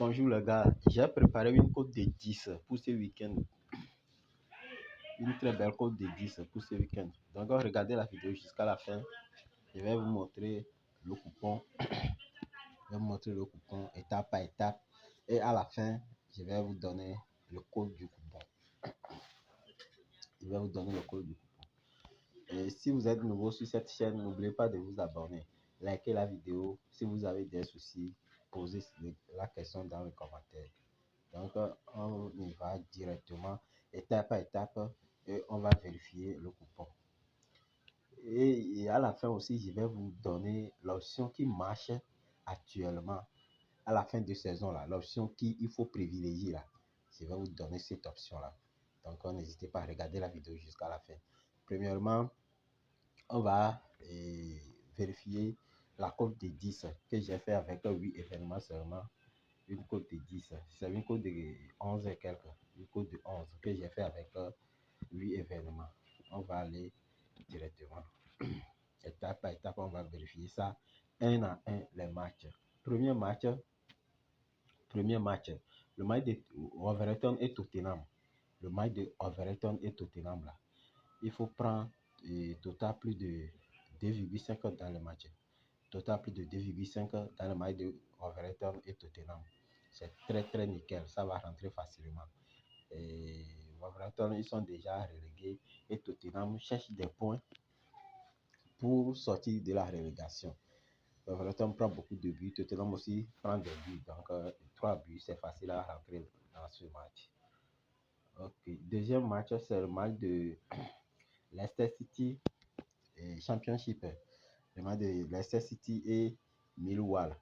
Bonjour les gars, j'ai préparé une côte de 10 pour ce week-end. Une très belle côte de 10 pour ce week-end. Donc regardez la vidéo jusqu'à la fin. Je vais vous montrer le coupon. Je vais vous montrer le coupon étape par étape. Et à la fin, je vais vous donner le code du coupon. Je vais vous donner le code du coupon. Et si vous êtes nouveau sur cette chaîne, n'oubliez pas de vous abonner. Likez la vidéo. Si vous avez des soucis, posez la question dans les commentaires. Donc, on y va directement, étape par étape, et on va vérifier le coupon. Et à la fin aussi, je vais vous donner l'option qui marche actuellement à la fin de saison là, l'option qu'il faut privilégier là. Je vais vous donner cette option là. Donc, n'hésitez pas à regarder la vidéo jusqu'à la fin. Premièrement, on va vérifier la cote de 10 que j'ai fait avec 8 événements seulement. Une cote de 10, c'est une cote de 11 et quelques, une cote de 11 que j'ai fait avec 8 événements. On va aller directement, étape par étape, on va vérifier ça, un à un, les matchs. Premier match, le match de Wolverhampton et Tottenham. Le match de Wolverhampton et Tottenham là, il faut prendre total plus de 2,5 dans le match. Total plus de 2,5 dans le match de Wolverhampton et Tottenham. C'est très nickel, ça va rentrer facilement. Et Wolverhampton, ils sont déjà relégués et Tottenham cherche des points pour sortir de la relégation. Wolverhampton prend beaucoup de buts, Tottenham aussi prend des buts. Donc 3 buts, c'est facile à rentrer dans ce match. Ok, deuxième match, c'est le match de Leicester City et Championship. Le match de Leicester City et Millwall.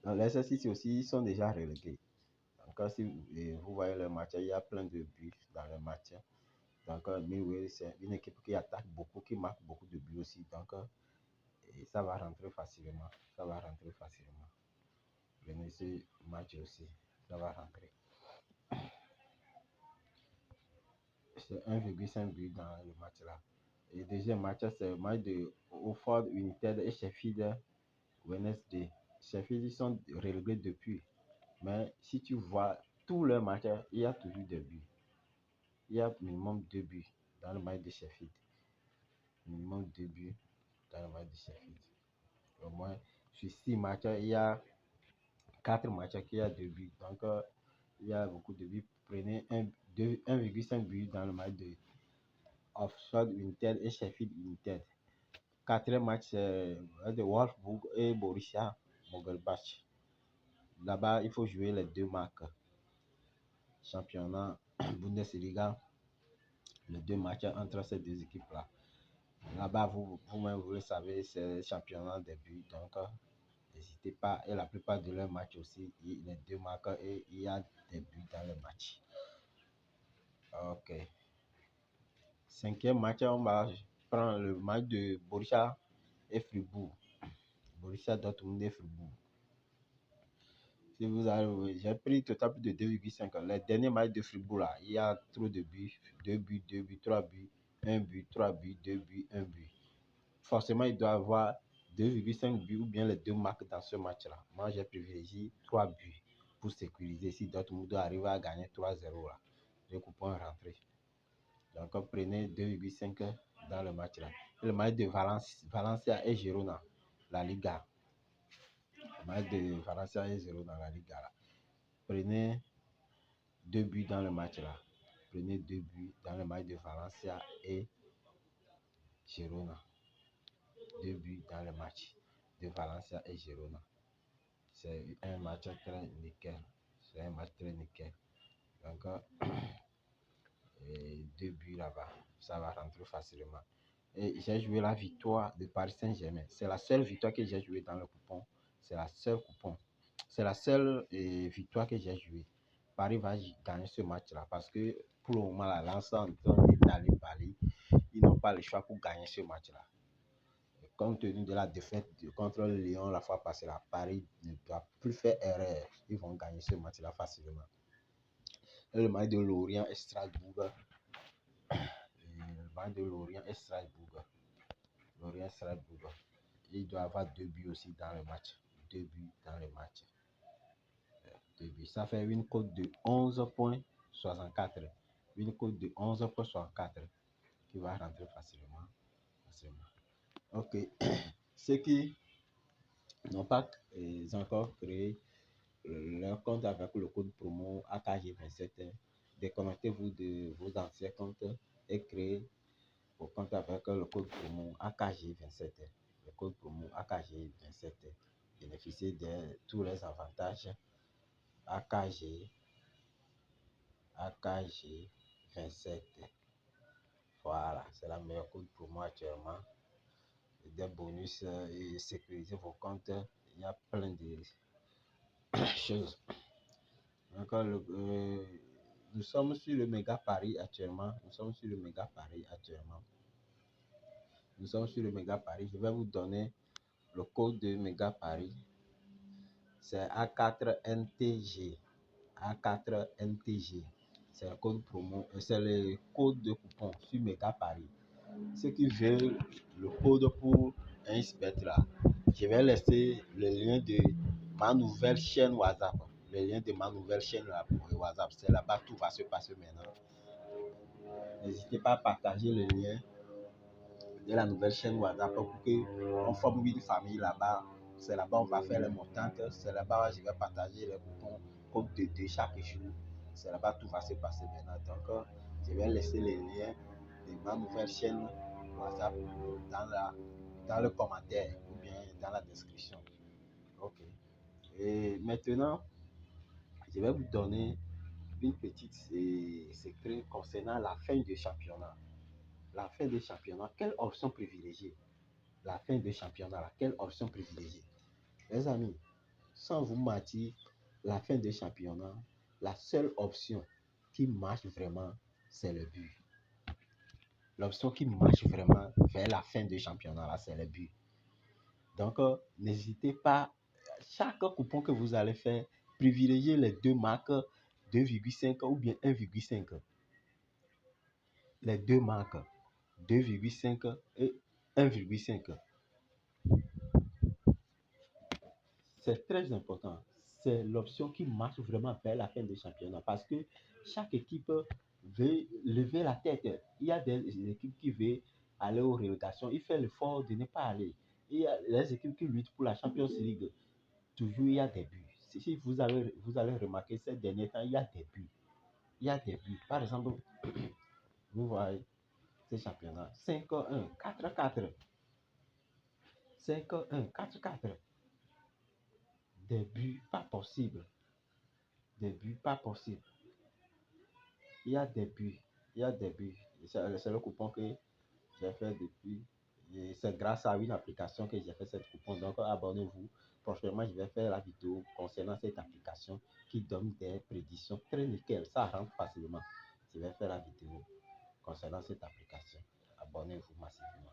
Dans Leicester City aussi, ils sont déjà relégués. Donc, si vous voyez le match, il y a plein de buts dans le match. Donc, Millwall, c'est une équipe qui attaque beaucoup, qui marque beaucoup de buts aussi. Donc, ça va rentrer facilement. Ça va rentrer facilement. Prenez ce match aussi. Ça va rentrer. C'est 1,5 but dans le match là. Et deuxième match, c'est le match de Oxford United et Sheffield Wednesday. Sheffield, ils sont relégués depuis. Mais si tu vois tous les matchs, il y a toujours des buts. Il y a minimum 2 buts dans le match de Sheffield. Minimum 2 buts dans le match de Sheffield. Au moins, sur 6 matchs, il y a 4 matchs qui a 2 buts. Donc, il y a beaucoup de buts. Prenez 1,5 but dans le match de Oxford United et Sheffield United. Quatrième match, c'est de Wolfsburg et Borussia Mönchengladbach. Là-bas, il faut jouer les deux marques. Championnat Bundesliga, les deux matchs entre ces deux équipes-là. Là-bas, vous-même, vous le savez, c'est le championnat des buts. Donc, n'hésitez pas. Et la plupart de leurs matchs aussi, les deux marques et il y a des buts dans le match. Ok. Cinquième match, on va prendre le match de Borussia et Fribourg. Borussia Dortmund et Fribourg. Si vous avez, j'ai pris total de 2,5. Les derniers matchs de Fribourg, là, il y a trop de buts. 2 buts, 2 buts, 3 buts, 1 but, 3 buts, 2 buts, 1 but. Forcément, il doit avoir 2,5 buts ou bien les deux marques dans ce match-là. Moi, j'ai privilégié 3 buts pour sécuriser. Si Dortmund doit arriver à gagner 3-0, là, le coupon est rentré. Donc, prenez 2,5 dans le match-là. Le match de Valencia et Girona, la Liga. Le match de Valencia et Girona, la Liga. Là. Prenez 2 buts dans le match-là. Prenez 2 buts dans le match de Valencia et Girona. 2 buts dans le match de Valencia et Girona. C'est un match très nickel. C'est un match très nickel. Donc, 2 buts là-bas. Ça va rentrer facilement. Et j'ai joué la victoire de Paris Saint-Germain. C'est la seule victoire que j'ai jouée dans le coupon. C'est la seule coupon. C'est la seule victoire que j'ai jouée. Paris va gagner ce match-là parce que pour le moment, la lance en train d'étaler Paris. Ils n'ont pas le choix pour gagner ce match-là. Compte tenu de la défaite contre le Lyon la fois passée, là, Paris ne doit plus faire erreur. Ils vont gagner ce match-là facilement. Et le match de Lorient et Strasbourg. Le match de Lorient et Strasbourg. Lorient-Strasbourg. Il doit avoir 2 buts aussi dans le match. 2 buts dans le match. 2 buts. Ça fait une cote de 11,64. Une cote de 11,64 qui va rentrer facilement. Ok. Ceux qui n'ont pas encore créé leur compte avec le code promo AKG27, déconnectez-vous de vos anciens comptes et créez vos comptes avec le code promo AKG27. Le code promo AKG27. Bénéficiez de tous les avantages AKG27. Voilà, c'est la meilleure code promo actuellement. Des bonus et sécuriser vos comptes. Il y a plein de choses. Encore nous sommes sur le méga Paris actuellement. Je vais vous donner le code de méga Paris. C'est A4NTG. A4NTG. C'est le code promo. C'est le code de coupon sur méga Paris. Ceux qui veulent le code pour un spect là, je vais laisser le lien de ma nouvelle chaîne WhatsApp. Le lien de ma nouvelle chaîne là pour WhatsApp. C'est là-bas tout va se passer maintenant. N'hésitez pas à partager le lien de la nouvelle chaîne WhatsApp pour qu'on forme une famille là-bas. C'est là-bas on va faire les montantes. C'est là-bas je vais partager les coupons comme de chaque jour. C'est là-bas tout va se passer maintenant. Donc je vais laisser les liens de ma nouvelle chaîne WhatsApp dans le commentaire ou bien dans la description. Ok. Et maintenant, je vais vous donner une petite secret concernant la fin du championnat. La fin du championnat, quelle option privilégier? La fin du championnat, quelle option privilégier? Les amis, sans vous mentir, la fin du championnat, la seule option qui marche vraiment, c'est le but. L'option qui marche vraiment vers la fin du championnat, là, c'est le but. Donc, n'hésitez pas, chaque coupon que vous allez faire, privilégiez les deux marques 2,5 ou bien 1,5. Les deux marques 2,5 et 1,5. C'est très important. C'est l'option qui marche vraiment vers la fin du championnat parce que chaque équipe veut lever la tête. Il y a des équipes qui veulent aller aux relégations. Il fait l'effort de ne pas aller. Il y a les équipes qui luttent pour la Champions League. Toujours, il y a des buts. Si vous allez remarquer ces derniers temps, il y a des buts. Il y a des buts. Par exemple, vous voyez ces championnats. 5-1, 4-4. 5-1, 4-4. Des buts pas possibles. Des buts pas possibles. Il y a des buts. C'est le coupon que j'ai fait depuis. Et c'est grâce à une application que j'ai fait cette coupon. Donc, abonnez-vous. Prochainement, je vais faire la vidéo concernant cette application qui donne des prédictions très nickel. Ça rentre facilement. Je vais faire la vidéo concernant cette application. Abonnez-vous massivement.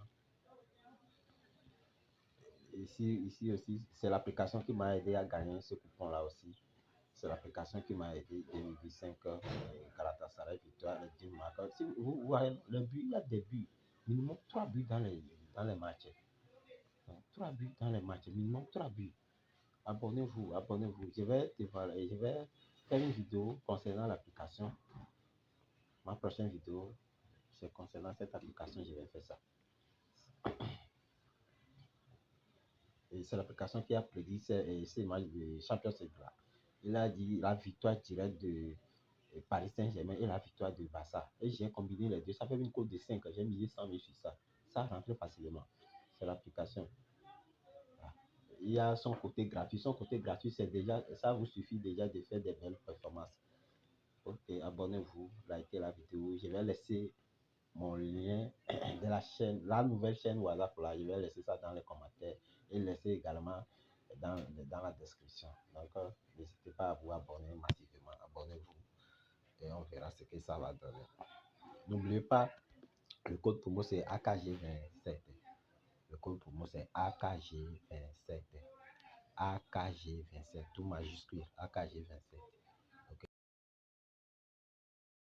Ici aussi, c'est l'application qui m'a aidé à gagner ce coupon-là aussi. C'est l'application qui m'a aidé 2005 Galatasaray victoire les 2 marques. Si vous voyez le but, il y a des buts. Minimum 3 buts dans les matchs. 3 buts dans les matchs. Minimum 3 buts. Abonnez-vous. Je vais faire une vidéo concernant l'application. Ma prochaine vidéo, c'est concernant cette application, je vais faire ça. Et c'est l'application qui a prédit ces matchs de Champions League. Il a dit la victoire directe de Paris Saint-Germain et la victoire de Barça. Et j'ai combiné les deux. Ça fait une cote de 5. J'ai misé 100 000 sur ça. Ça rentre facilement. C'est l'application. Il y a son côté gratuit. Son côté gratuit, c'est déjà, ça vous suffit déjà de faire des belles performances. Ok, abonnez-vous, likez la vidéo. Je vais laisser mon lien de la chaîne, la nouvelle chaîne WhatsApp là. Je vais laisser ça dans les commentaires et laisser également dans la description. Donc, n'hésitez pas à vous abonner massivement. Abonnez-vous et on verra ce que ça va donner. N'oubliez pas, le code promo c'est AKG27. Le code promo c'est AKG27. AKG27, tout majuscule, AKG27.